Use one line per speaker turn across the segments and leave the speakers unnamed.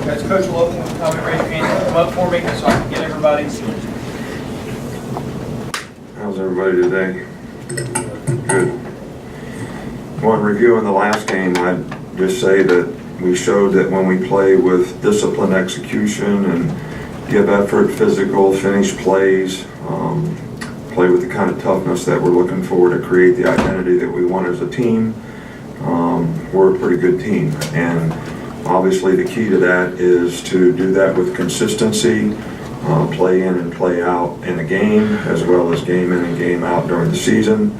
Guys, Coach will open with a comment. Raise your hand, come up for me so I can get everybody.
How's everybody today? Good. Well, in reviewing the last game, I'd just say that we showed that when we play with disciplined execution and give effort, physical, finish plays, play with the kind of toughness that we're looking for to create the identity that we want as a team, we're a pretty good team. And obviously the key to that is to do that with consistency, play in and play out in a game, as well as game in and game out during the season.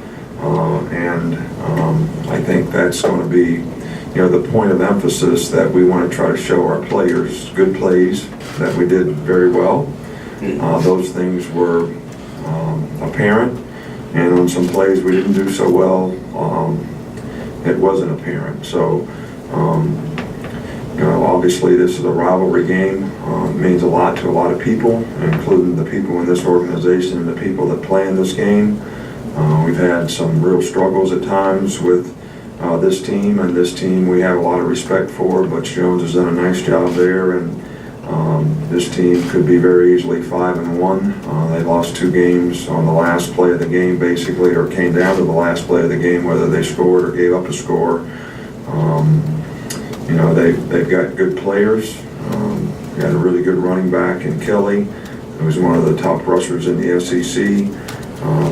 I think that's going to be, the point of emphasis that we want to try to show our players. Good plays that we did very well. Those things were apparent, and on some plays we didn't do so well, it wasn't apparent. So, obviously this is a rivalry game. It means a lot to a lot of people, including the people in this organization and the people that play in this game. We've had some real struggles at times with this team, and this team we have a lot of respect for. Butch Jones has done a nice job there, and this team could be very easily 5-1. They lost 2 games on the last play of the game, basically, or came down to the last play of the game, whether they scored or gave up a score. They've got good players. Got a really good running back in Kelly, who's one of the top rushers in the SEC.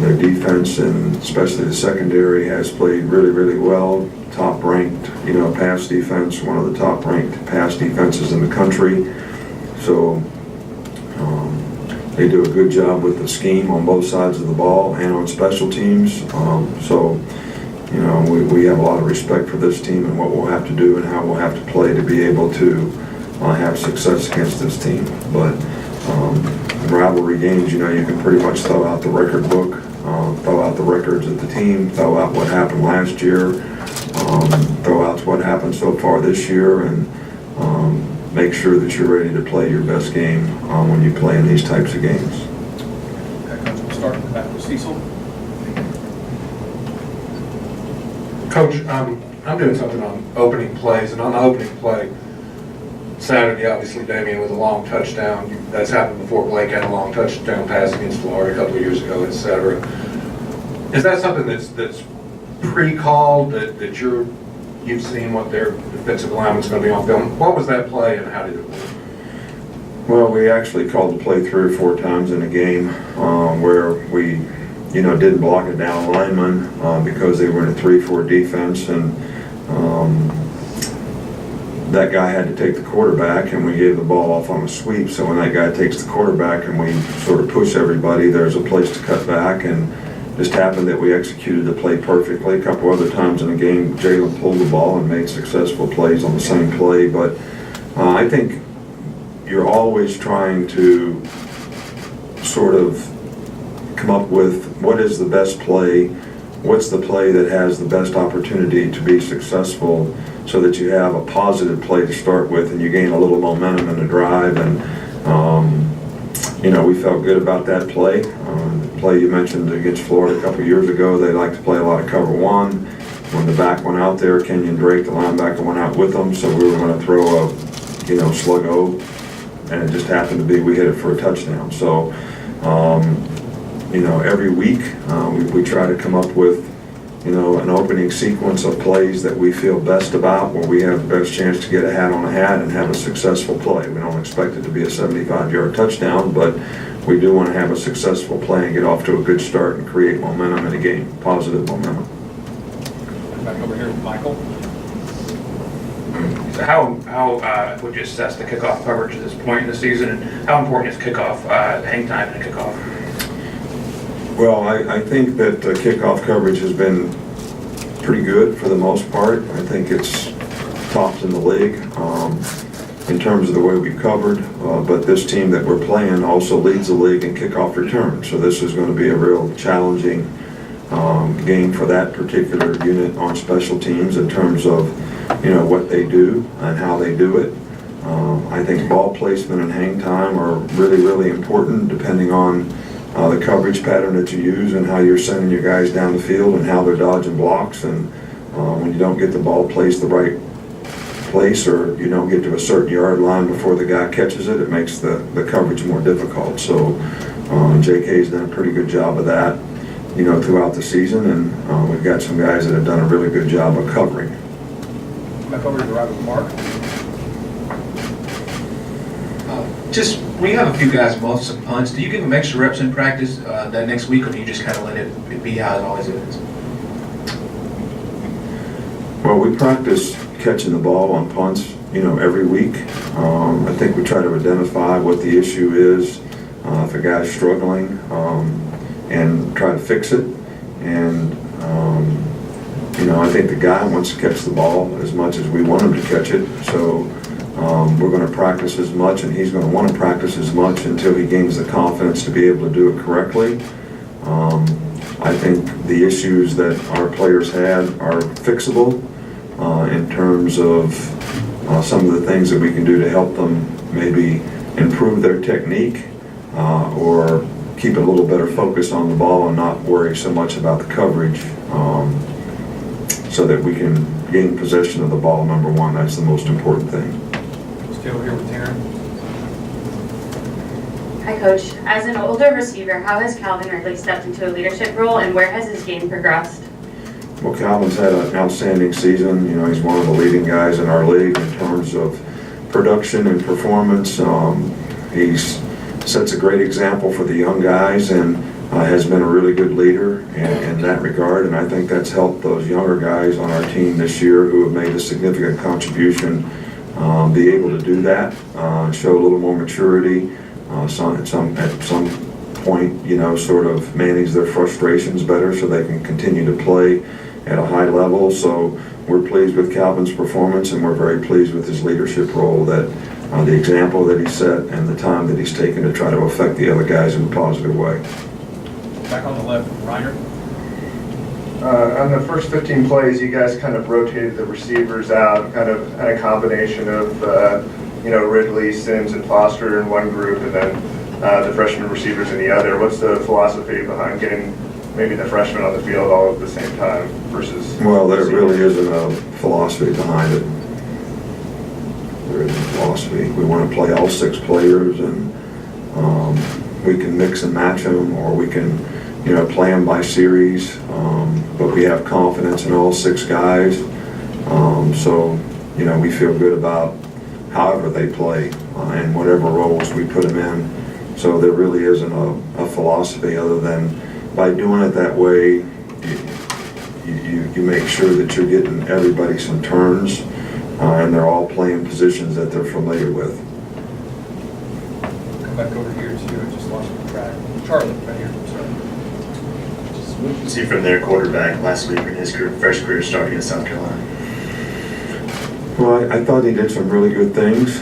Their defense, and especially the secondary, has played really, really well. Top-ranked, pass defense, one of the top-ranked pass defenses in the country. So they do a good job with the scheme on both sides of the ball and on special teams. We have a lot of respect for this team and what we'll have to do and how we'll have to play to be able to have success against this team. But rivalry games, you can pretty much throw out the record book, throw out the records of the team, throw out what happened last year, throw out what happened so far this year, and make sure that you're ready to play your best game when you play in these types of games.
Okay, Coach, we'll start back with Cecil.
Coach, I'm doing something on opening plays, and on the opening play Saturday, obviously Damian with a long touchdown. That's happened before. Blake had a long touchdown pass against Florida a couple of years ago, etc. Is that something that's pre-called, that you've seen what their defensive lineman's going to be on film? What was that play, and how did it work?
Well, we actually called the play 3 or 4 times in a game where we, didn't block a down lineman because they were in a 3-4 defense, and that guy had to take the quarterback, and we gave the ball off on a sweep. So when that guy takes the quarterback and we sort of push everybody, there's a place to cut back, and just happened that we executed the play perfectly. A couple other times in the game, Jalen pulled the ball and made successful plays on the same play. But I think you're always trying to sort of come up with what is the best play, what's the play that has the best opportunity to be successful, so that you have a positive play to start with and you gain a little momentum in the drive. And we felt good about that play. The play you mentioned against Florida a couple of years ago, they like to play a lot of cover 1. When the back went out there, Kenyon Drake, the linebacker, went out with them, so we were going to throw a slug-o, and it just happened to be we hit it for a touchdown. So every week we try to come up with an opening sequence of plays that we feel best about, where we have the best chance to get a hat on a hat and have a successful play. We don't expect it to be a 75-yard touchdown, but we do want to have a successful play and get off to a good start and create momentum in a game, positive momentum.
Back over here with Michael.
So how would you assess the kickoff coverage at this point in the season, and how important is kickoff hang time in a kickoff?
Well, I think that kickoff coverage has been pretty good for the most part. I think it's tops in the league in terms of the way we've covered. But this team that we're playing also leads the league in kickoff return. So this is going to be a real challenging game for that particular unit on special teams in terms of what they do and how they do it. I think ball placement and hang time are really, really important, depending on the coverage pattern that you use and how you're sending your guys down the field and how they're dodging blocks. And when you don't get the ball placed the right place, or you don't get to a certain yard line before the guy catches it, it makes the coverage more difficult. So JK's done a pretty good job of that, throughout the season, and we've got some guys that have done a really good job of covering.
Back over to the right with Mark.
Just, when you have a few guys muff some punts, do you give them extra reps in practice that next week, or do you just kind of let it be how it always is?
Well, we practice catching the ball on punts, every week. I think we try to identify what the issue is, if a guy's struggling, and try to fix it. And, I think the guy wants to catch the ball as much as we want him to catch it. So we're going to practice as much, and he's going to want to practice as much until he gains the confidence to be able to do it correctly. I think the issues that our players had are fixable in terms of some of the things that we can do to help them maybe improve their technique or keep a little better focus on the ball and not worry so much about the coverage, so that we can gain possession of the ball, number one. That's the most important thing.
Still here with Taryn.
Hi, Coach. As an older receiver, how has Calvin Ridley stepped into a leadership role, and where has his game progressed?
Well, Calvin's had an outstanding season. He's one of the leading guys in our league in terms of production and performance. He sets a great example for the young guys, and has been a really good leader in that regard. And I think that's helped those younger guys on our team this year who have made a significant contribution be able to do that, show a little more maturity, at some point, sort of manage their frustrations better so they can continue to play at a high level. So we're pleased with Calvin's performance, and we're very pleased with his leadership role, that the example that he set and the time that he's taken to try to affect the other guys in a positive way.
Back on the left with Reiner.
On the first 15 plays, you guys kind of rotated the receivers out, kind of had a combination of, Ridley, Sims, and Foster in one group, and then the freshman receivers in the other. What's the philosophy behind getting maybe the freshmen on the field all at the same time versus?
Well, there really isn't a philosophy behind it. There isn't a philosophy. We want to play all 6 players, and we can mix and match them, or we can, play them by series. But we have confidence in all 6 guys. So, we feel good about however they play and whatever roles we put them in. So there really isn't a philosophy other than by doing it that way, you make sure that you're getting everybody some turns, and they're all playing positions that they're familiar with.
Come back over here too. I just lost my track. Charlie, right here. Sorry.
What did you see from their quarterback last week in his fresh career start against South Carolina?
Well, I thought he did some really good things.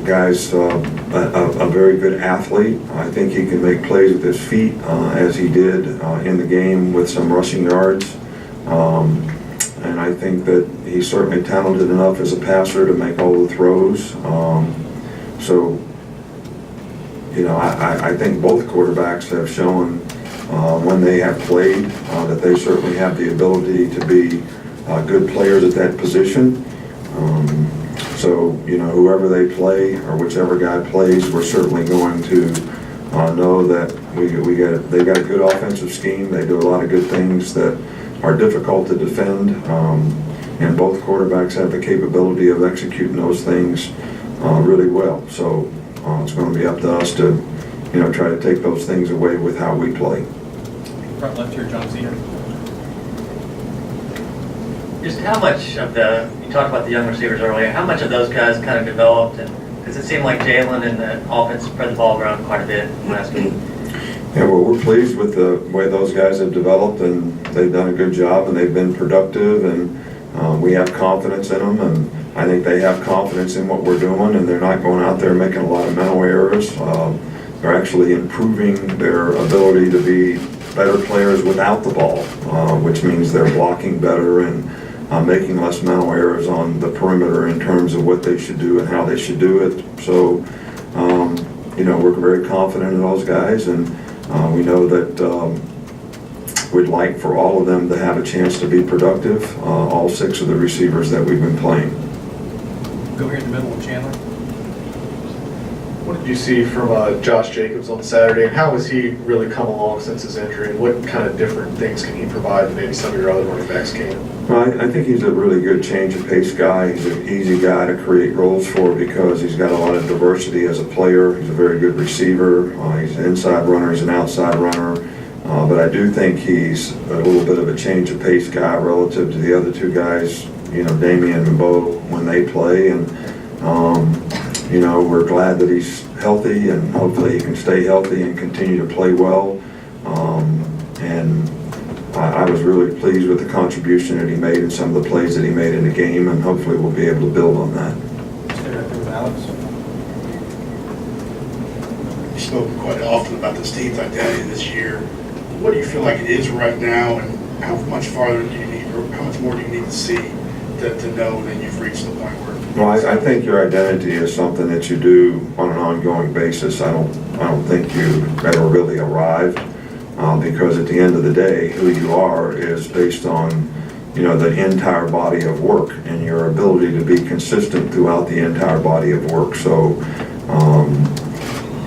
Guy's a very good athlete. I think he can make plays with his feet, as he did in the game with some rushing yards. And I think that he's certainly talented enough as a passer to make all the throws. So, I think both quarterbacks have shown when they have played that they certainly have the ability to be good players at that position. So, whoever they play or whichever guy plays, we're certainly going to know that they've got a good offensive scheme. They do a lot of good things that are difficult to defend, and both quarterbacks have the capability of executing those things really well. So it's going to be up to us to, try to take those things away with how we play.
Front left here, John Cena.
Just how much of you talked about the young receivers earlier, how much of those guys kind of developed, and does it seem like Jalen and the offense spread the ball around quite a bit last week?
Yeah, well, we're pleased with the way those guys have developed, and they've done a good job, and they've been productive, and we have confidence in them, and I think they have confidence in what we're doing, and they're not going out there making a lot of mental errors. They're actually improving their ability to be better players without the ball, which means they're blocking better and making less mental errors on the perimeter in terms of what they should do and how they should do it. So, we're very confident in those guys, and we know that we'd like for all of them to have a chance to be productive, all 6 of the receivers that we've been playing.
Go here in the middle with Chandler.
What did you see from Josh Jacobs on Saturday, and how has he really come along since his injury, and what kind of different things can he provide that maybe some of your other running backs can?
Well, I think he's a really good change of pace guy. He's an easy guy to create roles for because he's got a lot of diversity as a player. He's a very good receiver. He's an inside runner. He's an outside runner. But I do think he's a little bit of a change of pace guy relative to the other two guys, you know, Damian and Bo, when they play. And, you know, we're glad that he's healthy, and hopefully he can stay healthy and continue to play well. And I was really pleased with the contribution that he made and some of the plays that he made in the game, and hopefully we'll be able to build on that.
Stay right there with Alex.
You spoke quite often about this team's identity this year. What do you feel like it is right now, and how much farther do you need, or how much more do you need to see to know that you've reached the point where?
Well, I think your identity is something that you do on an ongoing basis. I don't think you've ever really arrived, because at the end of the day, who you are is based on, you know, the entire body of work and your ability to be consistent throughout the entire body of work. So,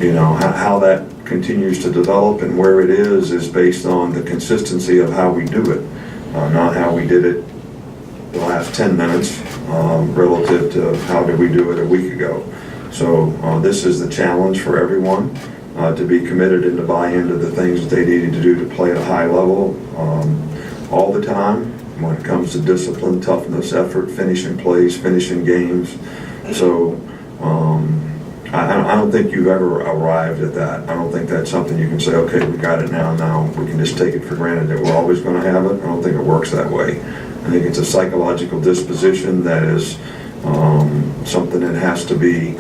you know, how that continues to develop and where it is based on the consistency of how we do it, not how we did it the last 10 minutes relative to how did we do it a week ago. So this is the challenge for everyone, to be committed and to buy into the things that they needed to do to play at a high level all the time when it comes to discipline, toughness, effort, finishing plays, finishing games. So I don't think you've ever arrived at that. I don't think that's something you can say, okay, we got it now we can just take it for granted that we're always going to have it. I don't think it works that way. I think it's a psychological disposition that is something that has to be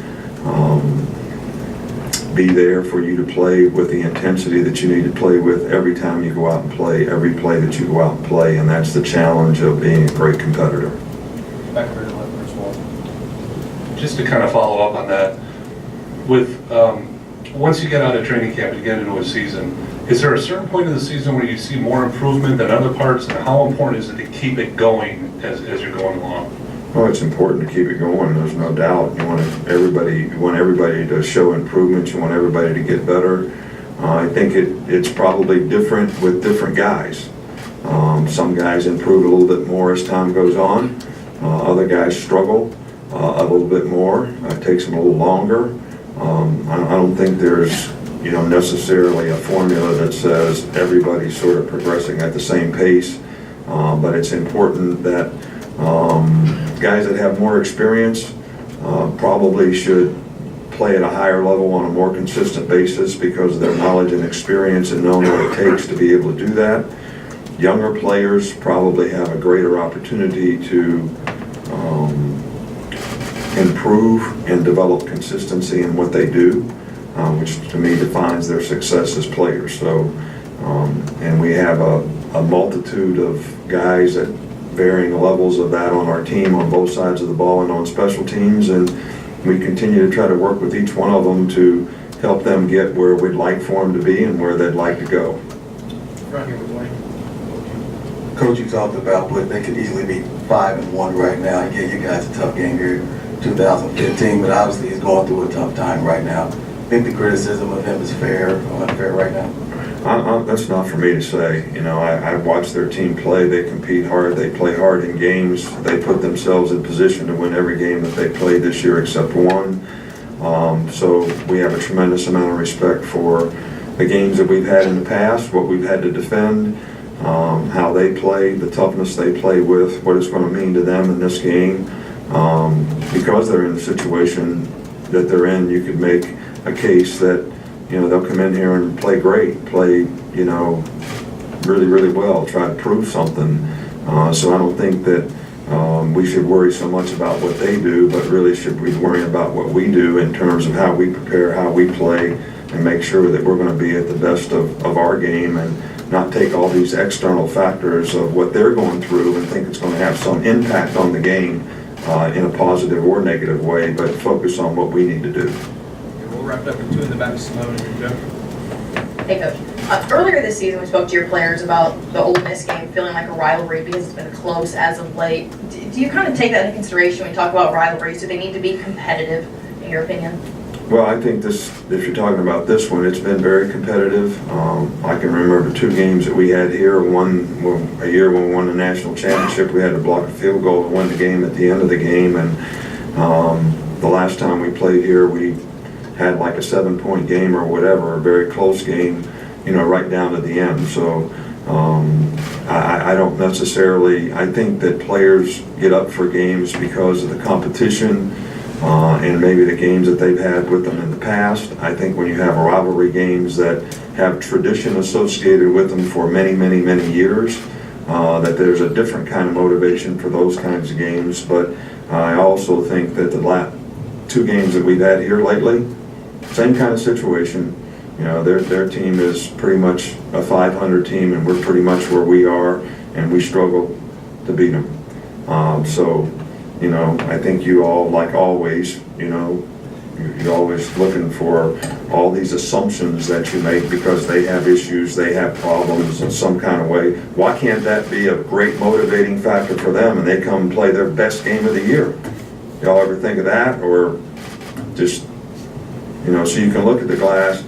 there for you to play with the intensity that you need to play with every time you go out and play, every play that you go out and play, and that's the challenge of being a great competitor.
Back there to left as well.
Just to kind of follow up on that, with once you get out of training camp and get into a season, is there a certain point in the season where you see more improvement than other parts, and how important is it to keep it going as you're going along?
Well, it's important to keep it going, there's no doubt. You want everybody to show improvement, you want everybody to get better. I think it's probably different with different guys. Some guys improve a little bit more as time goes on. Other guys struggle a little bit more. It takes them a little longer. I don't think there's, you know, necessarily a formula that says everybody's sort of progressing at the same pace, but it's important that guys that have more experience probably should play at a higher level on a more consistent basis because of their knowledge and experience and knowing what it takes to be able to do that. Younger players probably have a greater opportunity to improve and develop consistency in what they do, which to me defines their success as players. So, and we have a multitude of guys at varying levels of that on our team on both sides of the ball and on special teams, and we continue to try to work with each one of them to help them get where we'd like for them to be and where they'd like to go.
Right here with Wayne.
Coach, you talked about what they could easily be 5-1 right now. He gave you guys a tough game here, 2015, but obviously he's going through a tough time right now. I think the criticism of him is fair or unfair right now.
That's not for me to say. You know, I watch their team play. They compete hard. They play hard in games. They put themselves in position to win every game that they played this year except one. So we have a tremendous amount of respect for the games that we've had in the past, what we've had to defend, how they play, the toughness they play with, what it's going to mean to them in this game. Because they're in the situation that they're in, you could make a case that, you know, they'll come in here and play great, play, you know, really, really well, try to prove something. So I don't think that we should worry so much about what they do, but really should be worrying about what we do in terms of how we prepare, how we play, and make sure that we're going to be at the best of our game and not take all these external factors of what they're going through and think it's going to have some impact on the game in a positive or negative way, but focus on what we need to do.
We'll wrap up with two in the back, Simone and Joe.
Hey, Coach. Earlier this season, we spoke to your players about the Ole Miss game feeling like a rivalry because it's been close as of late. do you kind of take that into consideration when you talk about rivalries? Do they need to be competitive, in your opinion?
Well, I think this, if you're talking about this one, it's been very competitive. I can remember 2 games that we had here. One, a year when we won the national championship, we had to block a field goal to win the game at the end of the game. And the last time we played here, we had like a 7-point game or whatever, a very close game, you know, right down to the end. So I don't necessarily, I think that players get up for games because of the competition and maybe the games that they've had with them in the past. I think when you have rivalry games that have tradition associated with them for many, many, many years, that there's a different kind of motivation for those kinds of games. But I also think that the last 2 games that we've had here lately, same kind of situation. You know, their team is pretty much a 500 team, and we're pretty much where we are, and we struggle to beat them. So, you know, I think you all, like always, you know, you're always looking for all these assumptions that you make because they have issues, they have problems in some kind of way. Why can't that be a great motivating factor for them and they come play their best game of the year? Y'all ever think of that? Or just, you know, so you can look at the glass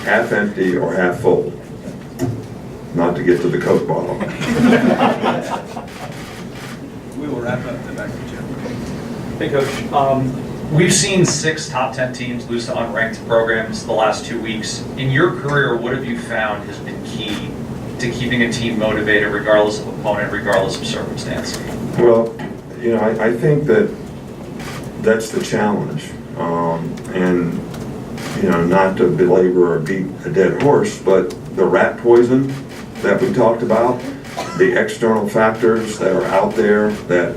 half empty or half full. Not to get to the Coke bottle.
We will wrap up the back of the gym. Hey, Coach. We've seen 6 top 10 teams lose to unranked programs the last 2 weeks. In your career, what have you found has been key to keeping a team motivated regardless of opponent, regardless of circumstance?
Well, you know, I think that that's the challenge. And, you know, not to belabor or beat a dead horse, but the rat poison that we talked about, the external factors that are out there that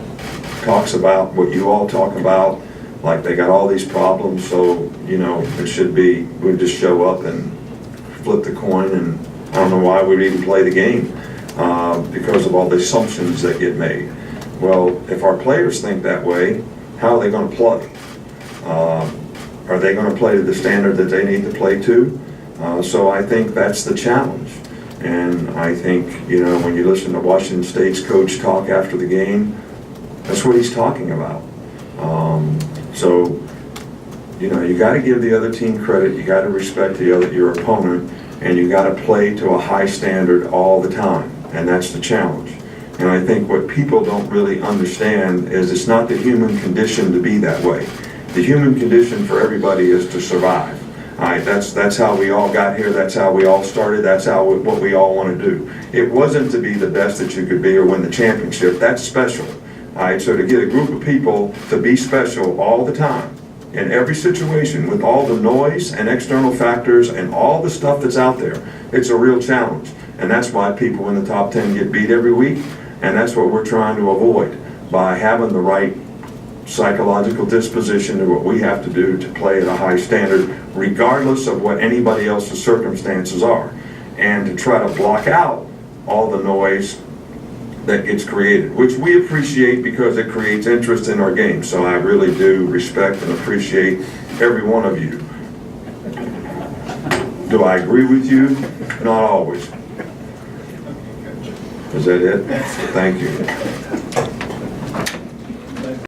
talks about what you all talk about, like they got all these problems, so, you know, it should be, we just show up and flip the coin, and I don't know why we'd even play the game because of all the assumptions that get made. Well, if our players think that way, how are they going to play? Are they going to play to the standard that they need to play to? So I think that's the challenge. And I think, you know, when you listen to Washington State's coach talk after the game, that's what he's talking about. So, you know, you got to give the other team credit, you got to respect your opponent, and you got to play to a high standard all the time. And that's the challenge. And I think what people don't really understand is it's not the human condition to be that way. The human condition for everybody is to survive. All right, that's how we all got here, that's how we all started, that's what we all want to do. It wasn't to be the best that you could be or win the championship, that's special. All right, so to get a group of people to be special all the time, in every situation, with all the noise and external factors and all the stuff that's out there, it's a real challenge. And that's why people in the top 10 get beat every week, and that's what we're trying to avoid by having the right psychological disposition to what we have to do to play at a high standard, regardless of what anybody else's circumstances are, and to try to block out all the noise that gets created, which we appreciate because it creates interest in our game. So I really do respect and appreciate every one of you. Do I agree with you? Not always. Is that it? Thank you.